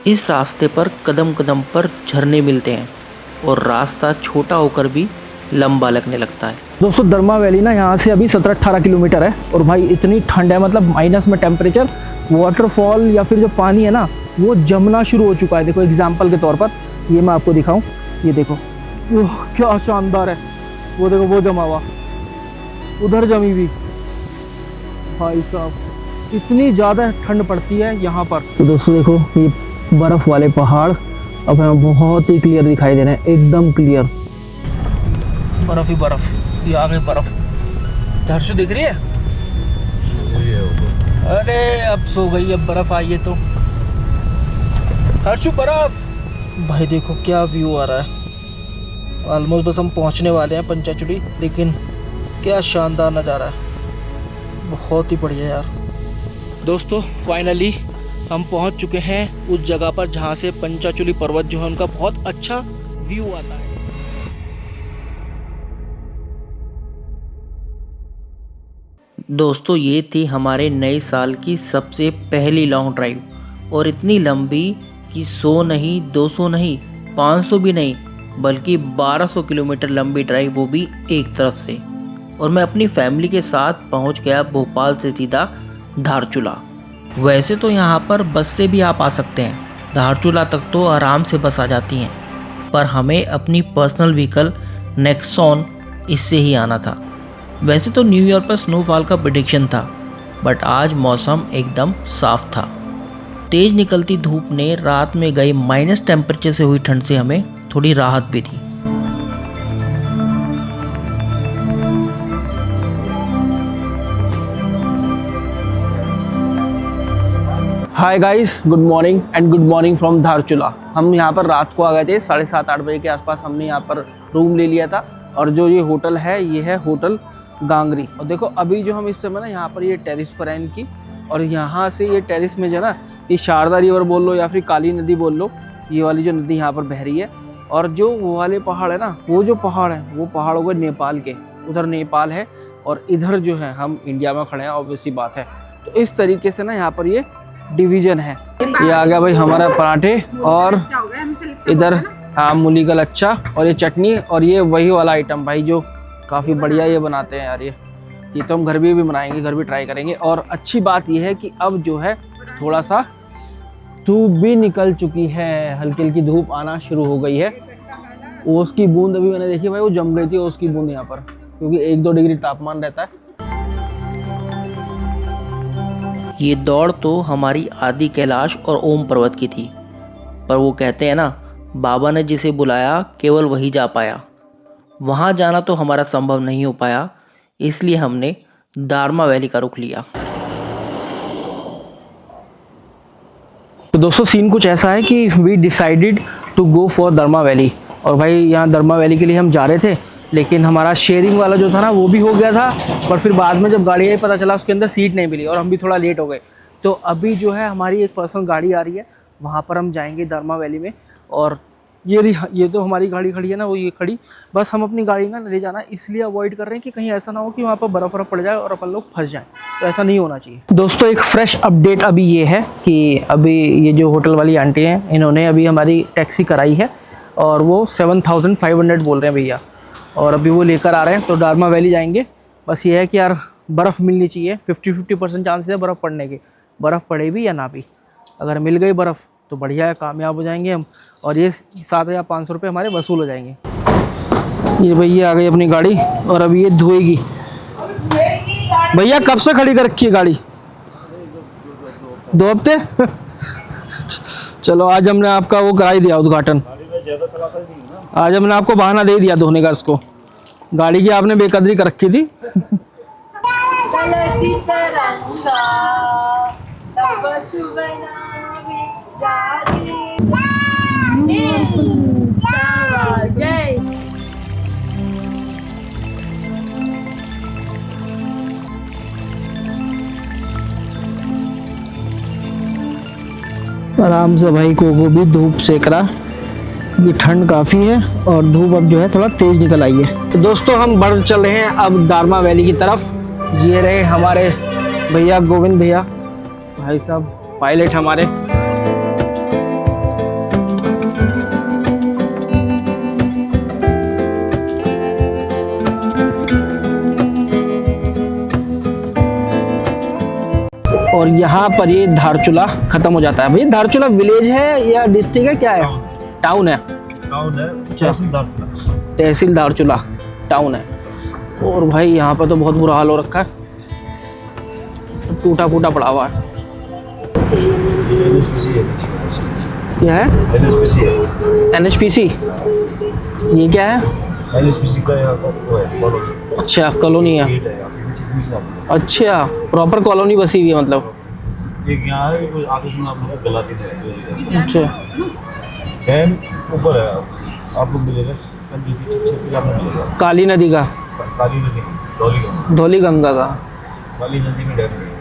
इस रास्ते पर कदम कदम पर झरने मिलते हैं और रास्ता छोटा होकर भी लंबा लगने लगता है। दोस्तों दरमा वैली ना यहाँ से अभी 17-18 किलोमीटर है और भाई इतनी ठंड है, मतलब माइनस में टेम्परेचर। वाटरफॉल या फिर जो पानी है ना वो जमना शुरू हो चुका है। देखो एग्जाम्पल के तौर पर ये मैं आपको दिखाऊं, ये देखो ओह क्या शानदार है। वो देखो वो जमा हुआ, उधर जमी भी। भाई साहब इतनी ज़्यादा ठंड पड़ती है यहाँ पर। तो दोस्तों देखो ये बर्फ़ वाले पहाड़ अब हमें बहुत ही क्लियर दिखाई दे रहे हैं, एकदम क्लियर। बर्फ़ ही बर्फ़, ये आ गई बर्फ़। दर्शु दिख रही है? अरे अब सो गई, अब बर्फ़ आई है तो हर्षु बर्फ़। भाई देखो क्या व्यू आ रहा है। ऑलमोस्ट बस हम पहुंचने वाले हैं पंचाचूड़ी, लेकिन क्या शानदार नज़ारा है, बहुत ही बढ़िया यार। दोस्तों फाइनली हम पहुंच चुके हैं उस जगह पर जहां से पंचाचूली पर्वत जो है उनका बहुत अच्छा व्यू आता है। दोस्तों ये थी हमारे नए साल की सबसे पहली लॉन्ग ड्राइव और इतनी लंबी कि 100 नहीं, 200 नहीं, 500 भी नहीं, बल्कि 1200 किलोमीटर लंबी ड्राइव, वो भी एक तरफ से। और मैं अपनी फैमिली के साथ पहुंच गया भोपाल से सीधा धारचूला। वैसे तो यहाँ पर बस से भी आप आ सकते हैं, धारचूला तक तो आराम से बस आ जाती हैं, पर हमें अपनी पर्सनल व्हीकल नेक्सॉन इससे ही आना था। वैसे तो न्यू ईयर पर स्नोफॉल का प्रेडिक्शन था, बट आज मौसम एकदम साफ था। तेज़ निकलती धूप ने रात में गए माइनस टेम्परेचर से हुई ठंड से हमें थोड़ी राहत भी दी। Hi guys, good morning and good morning from Dharchula. हम यहाँ पर रात को आ गए थे, 7:30-8 बजे के आसपास हमने यहाँ पर रूम ले लिया था। और जो ये होटल है ये है होटल गांगरी। और देखो अभी जो हम इस समय ना यहाँ पर ये टेरिस पर हैं इनकी, और यहाँ से ये टेरिस में जो ना ये शारदा रिवर बोल लो या फिर काली नदी बोल लो, ये वाली जो नदी यहाँ पर बह रही है। और जो वो वाले पहाड़ है ना, वो जो पहाड़ है वो पहाड़ हो गए नेपाल के, उधर नेपाल है और इधर जो है हम इंडिया में खड़े हैं, ऑब्वियसली बात है। तो इस तरीके से ना यहाँ पर ये डिवीजन है। ये आ गया भाई हमारा पराठे, और इधर हाँ मूली का लच्छा और ये चटनी, और ये वही वाला आइटम भाई जो काफ़ी बढ़िया ये बनाते हैं यार। ये तो हम घर भी बनाएंगे, घर भी ट्राई करेंगे। और अच्छी बात ये है कि अब जो है थोड़ा सा धूप भी निकल चुकी है, हल्की हल्की धूप आना शुरू हो गई है। ओस की बूंद अभी मैंने देखी भाई, वो जम रही थी ओस की बूंद यहाँ पर, क्योंकि 1-2 डिग्री तापमान रहता है। ये दौड़ तो हमारी आदि कैलाश और ओम पर्वत की थी, पर वो कहते हैं ना, बाबा ने जिसे बुलाया केवल वही जा पाया। वहाँ जाना तो हमारा संभव नहीं हो पाया, इसलिए हमने दारमा वैली का रुख लिया। तो दोस्तों सीन कुछ ऐसा है कि we decided to go for Darma valley. और भाई यहाँ दरमा वैली के लिए हम जा रहे थे, लेकिन हमारा शेयरिंग वाला जो था ना वो भी हो गया था, पर फिर बाद में जब गाड़ी आई पता चला उसके अंदर सीट नहीं मिली और हम भी थोड़ा लेट हो गए। तो अभी जो है हमारी एक पर्सनल गाड़ी आ रही है, वहाँ पर हम जाएंगे दरमा वैली में। और ये तो हमारी गाड़ी खड़ी है ना, वो ये खड़ी, बस हम अपनी गाड़ी ना ले जाना इसलिए अवॉइड कर रहे हैं कि कहीं ऐसा ना हो कि वहाँ पर बर्फ़ पड़ जाए और अपन लोग फंस जाएं। तो ऐसा नहीं होना चाहिए। दोस्तों एक फ्रेश अपडेट अभी ये है कि अभी ये जो होटल वाली आंटी हैं इन्होंने अभी हमारी टैक्सी कराई है और वो 7500 बोल रहे हैं भैया, और अभी वो लेकर आ रहे हैं। तो दारमा वैली जाएंगे। बस ये है कि यार बर्फ़ मिलनी चाहिए, 50-50% चांसेस है बर्फ़ पड़ने के, बर्फ़ पड़े भी या ना भी। अगर मिल गई बर्फ़ तो बढ़िया है, कामयाब हो जाएंगे हम, और ये 7500 रुपये हमारे वसूल हो जाएंगे। ये भैया आ गई अपनी गाड़ी और अभी ये धोएगी। भैया कब से खड़ी कर रखी है गाड़ी? 2 हफ्ते? चलो आज हमने आपका वो कराई दिया उद्घाटन, आज हमने आपको बहाना दे दिया धोने का। इसको गाड़ी की आपने बेकदरी कर रखी थी। आराम से भाई कोको भी धूप सेक रहा, ये ठंड काफ़ी है और धूप अब जो है थोड़ा तेज़ निकल आई है। तो दोस्तों हम बढ़ चल रहे हैं अब दारमा वैली की तरफ। ये रहे हमारे भैया गोविंद भैया, भाई साहब पायलट हमारे। और यहाँ पर ये धारचूला खत्म हो जाता है। भैया धारचूला विलेज है या डिस्ट्रिक्ट है, क्या है? टाउन है। टाउन है, तहसील धारचूला टाउन है। और भाई यहाँ पर तो बहुत बुरा हाल हो रखा है, टूटा फूटा पड़ा हुआ है। क्या है? NHPC। ये क्या है? NHPC का यहाँ का वो है, कॉलोनी। अच्छा कॉलोनी है। अच्छा प्रॉपर कॉलोनी बसी हुई है मतलब। एक यहाँ है, कोई आगे सुना आप लोग को गलाती है। अच्छा डैम ऊपर है, आप लोग मिलेगा मिलेगा काली नदी का, काली नदी, धौली गंगा, धौली गंगा का। काली नदी में डैम है।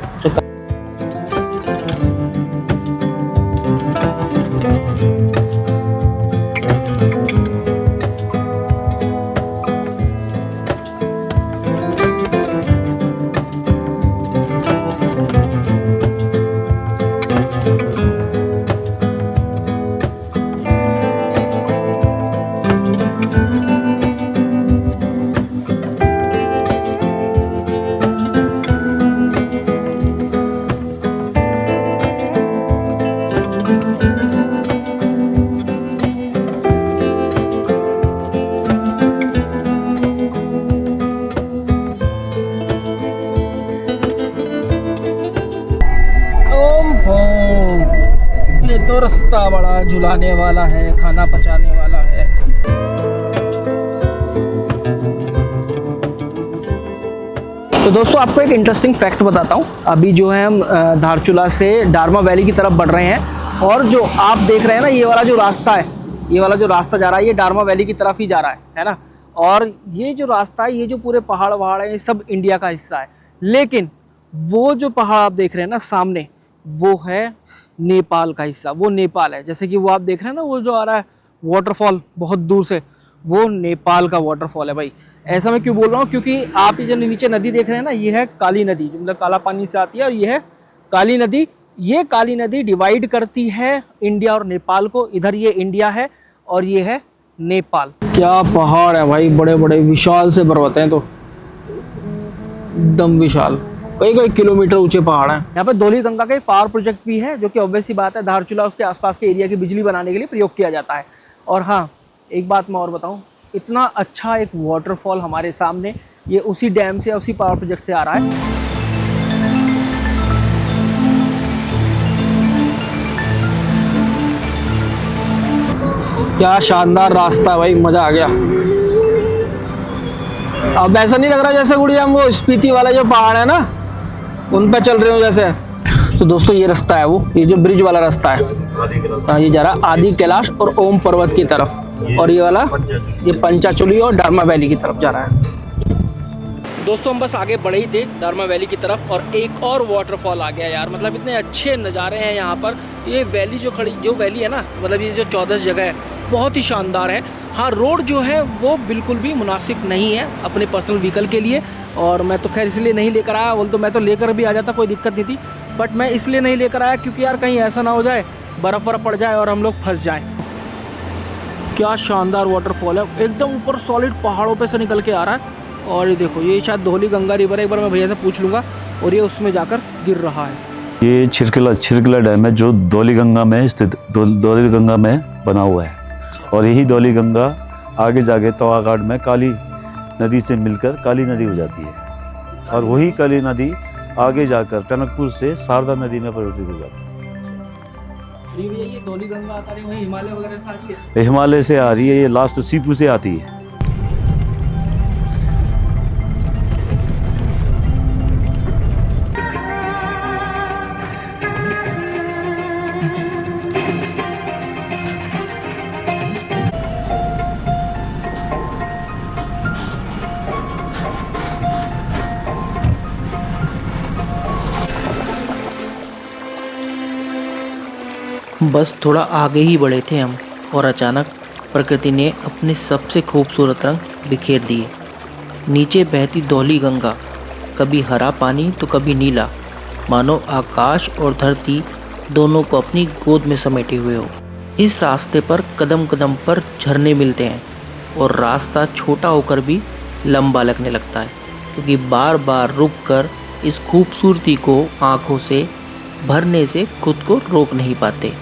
ये तो रास्ता बड़ा झुलाने वाला है, खाना पचाने वाला है। तो दोस्तों आपको एक इंटरेस्टिंग फैक्ट बताता हूँ। अभी जो है हम धारचूला से डारमा वैली की तरफ बढ़ रहे हैं, और जो आप देख रहे हैं ना ये वाला जो रास्ता है, ये वाला जो रास्ता जा रहा है ये डारमा वैली की तरफ ही जा रहा है ना। और ये जो रास्ता है, ये जो पूरे पहाड़ वहाड़ है, ये सब इंडिया का हिस्सा है। लेकिन वो जो पहाड़ आप देख रहे हैं ना सामने, वो है नेपाल का हिस्सा, वो नेपाल है। जैसे कि वो आप देख रहे हैं ना, वो जो आ रहा है वाटरफॉल बहुत दूर से, वो नेपाल का वाटरफॉल है भाई। ऐसा मैं क्यों बोल रहा हूँ, क्योंकि आप ये जो नीचे नदी देख रहे हैं ना, ये है काली नदी, जो मतलब काला पानी से आती है, और ये है काली नदी। ये काली नदी डिवाइड करती है इंडिया और नेपाल को। इधर ये इंडिया है और ये है नेपाल। क्या पहाड़ है भाई, बड़े बड़े विशाल से पर्वत हैं, तो एकदम विशाल, कई किलोमीटर ऊंचे पहाड़ हैं। यहाँ पे धौली गंगा का एक पावर प्रोजेक्ट भी है, जो कि ऑब्वियस सी बात है धारचूला उसके आसपास के एरिया की बिजली बनाने के लिए प्रयोग किया जाता है। और हाँ, एक बात मैं और बताऊँ, इतना अच्छा एक वाटरफॉल हमारे सामने, ये उसी डैम से, उसी पावर प्रोजेक्ट से आ रहा है। क्या शानदार रास्ता है भाई, मज़ा आ गया। अब ऐसा नहीं लग रहा जैसे गुड़िया हम वो स्पीति वाला जो पहाड़ है ना, उन पे चल रहे हो जैसे। तो दोस्तों ये रास्ता है, वो ये जो ब्रिज वाला रास्ता है, हाँ ये जा रहा है आदि कैलाश और ओम पर्वत की तरफ, और ये वाला ये पंचाचूली और डारमा वैली की तरफ जा रहा है। दोस्तों हम बस आगे बढ़े ही थे डारमा वैली की तरफ, और एक और वाटरफॉल आ गया यार। मतलब इतने अच्छे नज़ारे हैं यहाँ पर। ये वैली जो वैली है ना, मतलब ये जो 14 जगह है, बहुत ही शानदार है। हाँ रोड जो है वो बिल्कुल भी मुनासिब नहीं है अपने पर्सनल व्हीकल के लिए, और मैं तो खैर इसलिए नहीं लेकर आया। बोल तो मैं तो लेकर भी आ जाता, कोई दिक्कत नहीं थी, बट मैं इसलिए नहीं लेकर आया क्योंकि यार कहीं ऐसा ना हो जाए बर्फ़ पड़ जाए और हम लोग फंस जाएं। क्या शानदार वाटरफॉल है, एकदम ऊपर सॉलिड पहाड़ों पे से निकल के आ रहा है। और ये देखो, ये शायद धौली गंगा रिवर है, एक बार मैं भैया से पूछ लूँगा। और ये उसमें जाकर गिर रहा है। ये छिरकिला डैम है जो धौली गंगा में स्थित, धौली गंगा में बना हुआ है। और यही धौली गंगा आगे जाके तवाघाट में काली नदी से मिलकर काली नदी हो जाती है, और वही काली नदी आगे जाकर टनकपुर से शारदा नदी में परिवर्तित हो जाती है। ये धौली गंगा आता है वही हिमालय वगैरह से आती है? हिमालय से आ रही है, ये लास्ट सीपू से आती है। बस थोड़ा आगे ही बढ़े थे हम, और अचानक प्रकृति ने अपने सबसे खूबसूरत रंग बिखेर दिए। नीचे बहती धौली गंगा, कभी हरा पानी तो कभी नीला, मानो आकाश और धरती दोनों को अपनी गोद में समेटे हुए हो। इस रास्ते पर कदम कदम पर झरने मिलते हैं, और रास्ता छोटा होकर भी लंबा लगने लगता है, क्योंकि बार बार रुक कर इस खूबसूरती को आँखों से भरने से खुद को रोक नहीं पाते।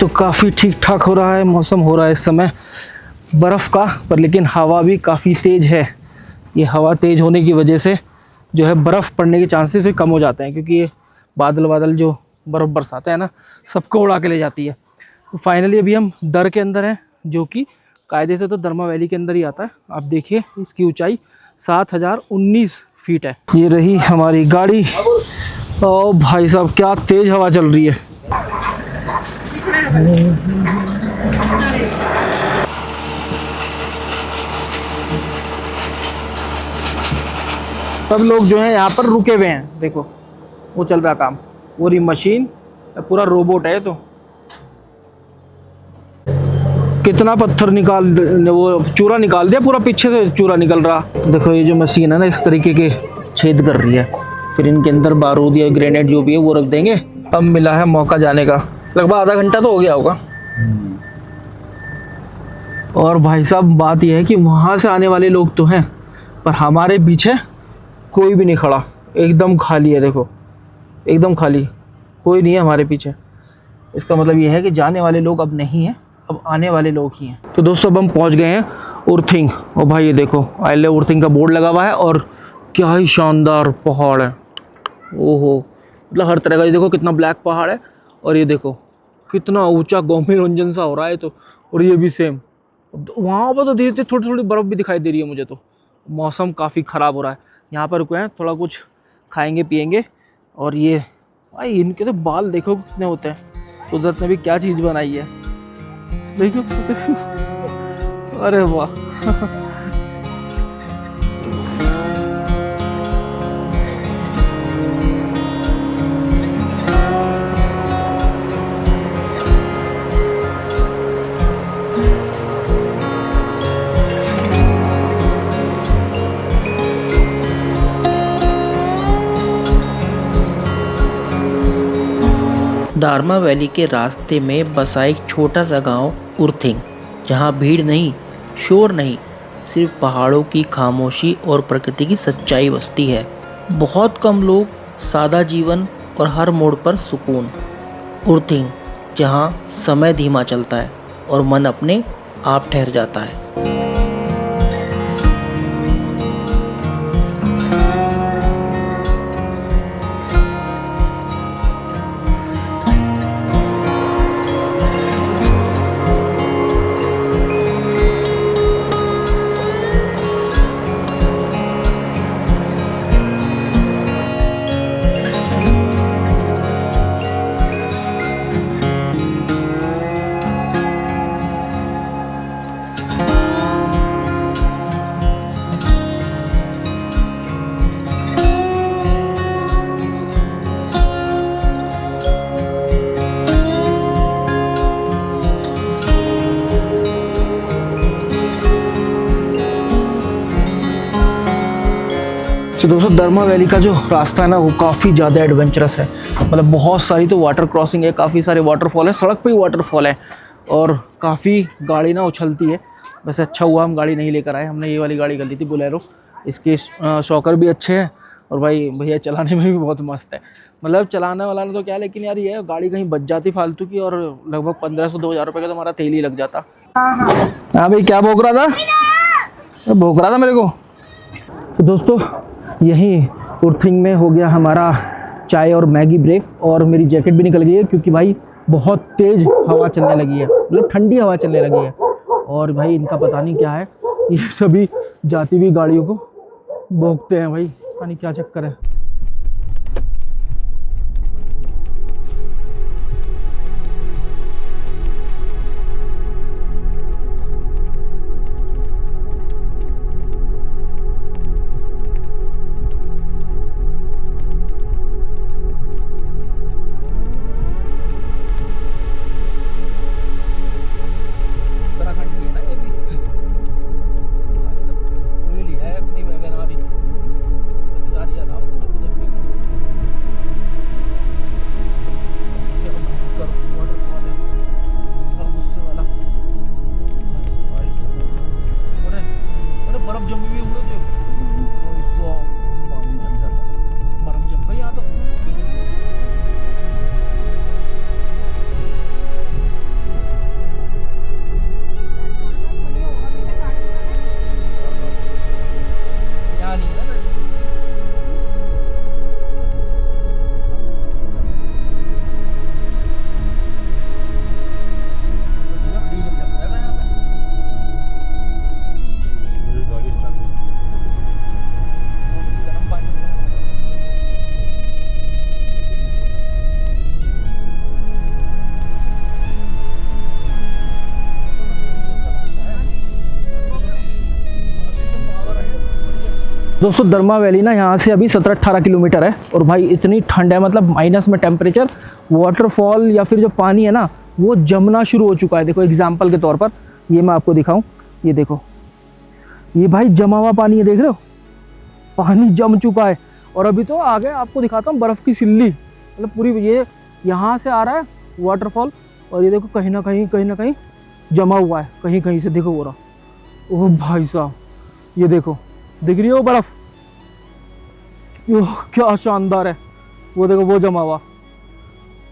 तो काफ़ी ठीक ठाक हो रहा है, मौसम हो रहा है इस समय बर्फ़ का, पर लेकिन हवा भी काफ़ी तेज़ है। ये हवा तेज़ होने की वजह से जो है बर्फ़ पड़ने के चांसेस भी कम हो जाते हैं, क्योंकि ये बादल जो बर्फ़ बरसाता है ना, सबको उड़ा के ले जाती है। तो फाइनली अभी हम दर के अंदर हैं, जो कि कायदे से तो दरमा वैली के अंदर ही आता है। आप देखिए इसकी ऊंचाई 7019 फीट है। ये रही हमारी गाड़ी। ओ भाई साहब, क्या तेज़ हवा चल रही है। सब लोग जो है यहाँ पर रुके हुए हैं। देखो वो चल रहा काम, पूरी मशीन, पूरा रोबोट है। तो कितना पत्थर वो चूरा निकाल दिया, पूरा पीछे से चूरा निकल रहा। देखो ये जो मशीन है ना, इस तरीके के छेद कर रही है, फिर इनके अंदर बारूद या ग्रेनेड जो भी है वो रख देंगे। अब मिला है मौका जाने का, लगभग आधा घंटा तो हो गया होगा। और भाई साहब बात यह है कि वहाँ से आने वाले लोग तो हैं, पर हमारे पीछे कोई भी नहीं खड़ा, एकदम खाली है। देखो एकदम खाली, कोई नहीं है हमारे पीछे। इसका मतलब ये है कि जाने वाले लोग अब नहीं हैं, अब आने वाले लोग ही हैं। तो दोस्तों अब हम पहुँच गए हैं उर्थिंग। और भाई ये देखो आई लव उर्थिंग का बोर्ड लगा हुआ है, और क्या ही शानदार पहाड़ है। ओहो, मतलब हर तरह का। ये देखो कितना ब्लैक पहाड़ है, और ये देखो कितना ऊंचा गंभीर रंजन सा हो रहा है। तो और ये भी सेम, वहाँ पर तो धीरे धीरे थोड़ी थोड़ी बर्फ़ भी दिखाई दे रही है मुझे। तो मौसम काफ़ी ख़राब हो रहा है। यहाँ पर रुके हैं, थोड़ा कुछ खाएंगे पिएंगे। और ये भाई इनके तो बाल देखो कितने होते हैं। कुदरत ने भी क्या चीज़ बनाई है, देखो। अरे वाह। दारमा वैली के रास्ते में बसा एक छोटा सा गांव उर्थिंग, जहां भीड़ नहीं, शोर नहीं, सिर्फ पहाड़ों की खामोशी और प्रकृति की सच्चाई बसती है। बहुत कम लोग, सादा जीवन और हर मोड़ पर सुकून। उर्थिंग, जहां समय धीमा चलता है और मन अपने आप ठहर जाता है। तो दोस्तों दरमा वैली का जो रास्ता है ना, वो काफ़ी ज़्यादा एडवेंचरस है। मतलब बहुत सारी तो वाटर क्रॉसिंग है, काफ़ी सारे वाटरफॉल है, सड़क पे ही वाटरफॉल है, और काफ़ी गाड़ी ना उछलती है। वैसे अच्छा हुआ हम गाड़ी नहीं लेकर आए, हमने ये वाली गाड़ी कर ली थी, बोलेरो। इसके शॉकर भी अच्छे हैं, और भाई भैया चलाने में भी बहुत मस्त है। मतलब चलाने वाला तो क्या, लेकिन यार ये गाड़ी कहीं बच जाती फालतू की, और लगभग 1500-2000 रुपये का तो हमारा तेल ही लग जाता। हाँ भाई, क्या भोंक रहा था? भोंक रहा था मेरे को। तो दोस्तों यहीं उर्थिंग में हो गया हमारा चाय और मैगी ब्रेक, और मेरी जैकेट भी निकल गई है, क्योंकि भाई बहुत तेज़ हवा चलने लगी है, मतलब ठंडी हवा चलने लगी है। और भाई इनका पता नहीं क्या है, ये सभी जाती हुई गाड़ियों को भोंकते हैं भाई, पता नहीं क्या चक्कर है। दोस्तों दरमा वैली ना यहाँ से अभी 17-18 किलोमीटर है और भाई इतनी ठंड है, मतलब माइनस में टेम्परेचर। वाटरफॉल या फिर जो पानी है ना वो जमना शुरू हो चुका है। देखो एग्जाम्पल के तौर पर ये मैं आपको दिखाऊं, ये देखो ये भाई जमा हुआ पानी है, देख रहे हो पानी जम चुका है। और अभी तो आगे आपको दिखाता हूँ बर्फ़ की सिल्ली, मतलब पूरी ये यहाँ से आ रहा है वाटरफॉल और ये देखो कहीं ना कहीं जमा हुआ है, कहीं कहीं से देखो हो रहा। ओह भाई साहब ये देखो दिख रही है वो बर्फ़, क्या शानदार है। वो देखो वो जमा हुआ,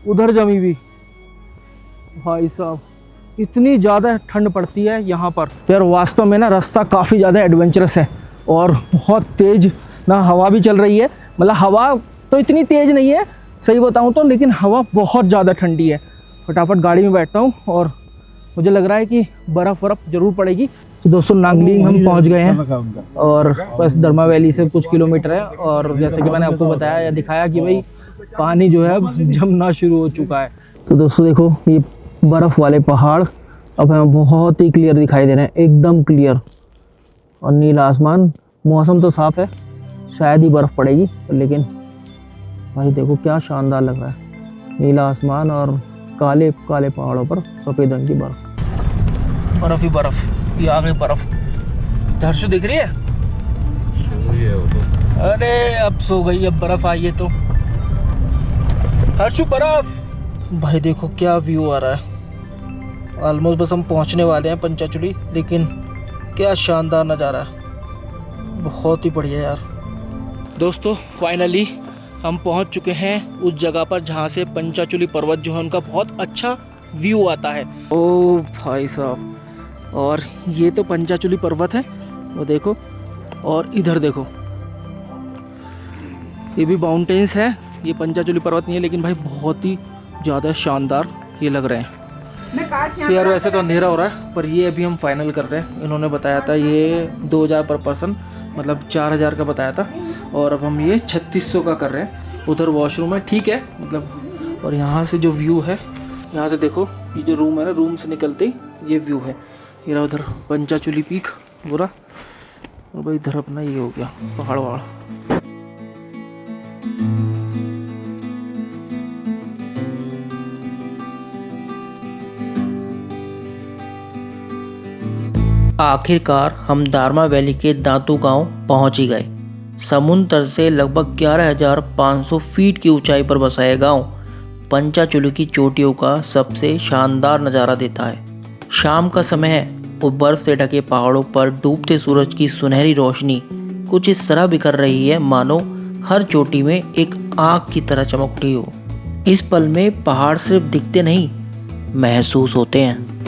उधर जमी हुई। भाई साहब इतनी ज़्यादा ठंड पड़ती है यहाँ पर यार, वास्तव में ना रास्ता काफ़ी ज़्यादा एडवेंचरस है और बहुत तेज़ ना हवा भी चल रही है। मतलब हवा तो इतनी तेज़ नहीं है सही बताऊँ तो, लेकिन हवा बहुत ज़्यादा ठंडी है। फटाफट गाड़ी में बैठता हूँ और मुझे लग रहा है कि बर्फ़ ज़रूर पड़ेगी। तो दोस्तों नांगलिंग हम पहुँच गए हैं और बस दरमा वैली से कुछ किलोमीटर है। और जैसे कि मैंने आपको बताया या दिखाया कि भाई पानी जो है जमना शुरू हो चुका है। तो दोस्तों देखो ये बर्फ़ वाले पहाड़ अब हमें बहुत ही क्लियर दिखाई दे रहे हैं, एकदम क्लियर। और नीला आसमान, मौसम तो साफ़ है, शायद ही बर्फ़ पड़ेगी, लेकिन भाई देखो क्या शानदार लग रहा है। नीला आसमान और काले काले पहाड़ों पर सफ़ेद रंग की बर्फ़, बर्फ़ ही बर्फ़। ये आ गई बर्फ़, दर्शु दिख रही है? अरे अब सो गई, अब बर्फ़ आई है तो हर्षु बर्फ़। भाई देखो क्या व्यू आ रहा है। ऑलमोस्ट बस हम पहुंचने वाले हैं पंचाचूली, लेकिन क्या शानदार नज़ारा है, बहुत ही बढ़िया यार। दोस्तों फाइनली हम पहुंच चुके हैं उस जगह पर जहां से पंचाचूली पर्वत जो है उनका बहुत अच्छा व्यू आता है। ओ भाई साहब, और ये तो पंचाचूली पर्वत है वो देखो, और इधर देखो ये भी माउंटेन्स है। ये पंचाचूली पर्वत नहीं है लेकिन भाई बहुत ही ज़्यादा शानदार ये लग रहे हैं। तो यार वैसे तो अंधेरा हो रहा है, पर ये अभी हम फाइनल कर रहे हैं। इन्होंने बताया था ये 2000 पर पर्सन, मतलब 4000 का बताया था, और अब हम ये 3600 का कर रहे हैं। उधर वॉशरूम है, ठीक है मतलब। और यहाँ से जो व्यू है, यहाँ से देखो ये जो रूम है ना, रूम से निकलते ही ये व्यू है। ये रहा उधर पंचाचूली पीक पूरा, और भाई इधर अपना ये हो गया पहाड़ वहाड़। आखिरकार हम दारमा वैली के दांतू गांव पहुंच ही गए। समुद्र तल से लगभग 11,500 फीट की ऊंचाई पर बसा यह गांव पंचाचूली की चोटियों का सबसे शानदार नज़ारा देता है। शाम का समय है और बर्फ से ढके पहाड़ों पर डूबते सूरज की सुनहरी रोशनी कुछ इस तरह बिखर रही है मानो हर चोटी में एक आग की तरह चमक उठी हो। इस पल में पहाड़ सिर्फ दिखते नहीं, महसूस होते हैं।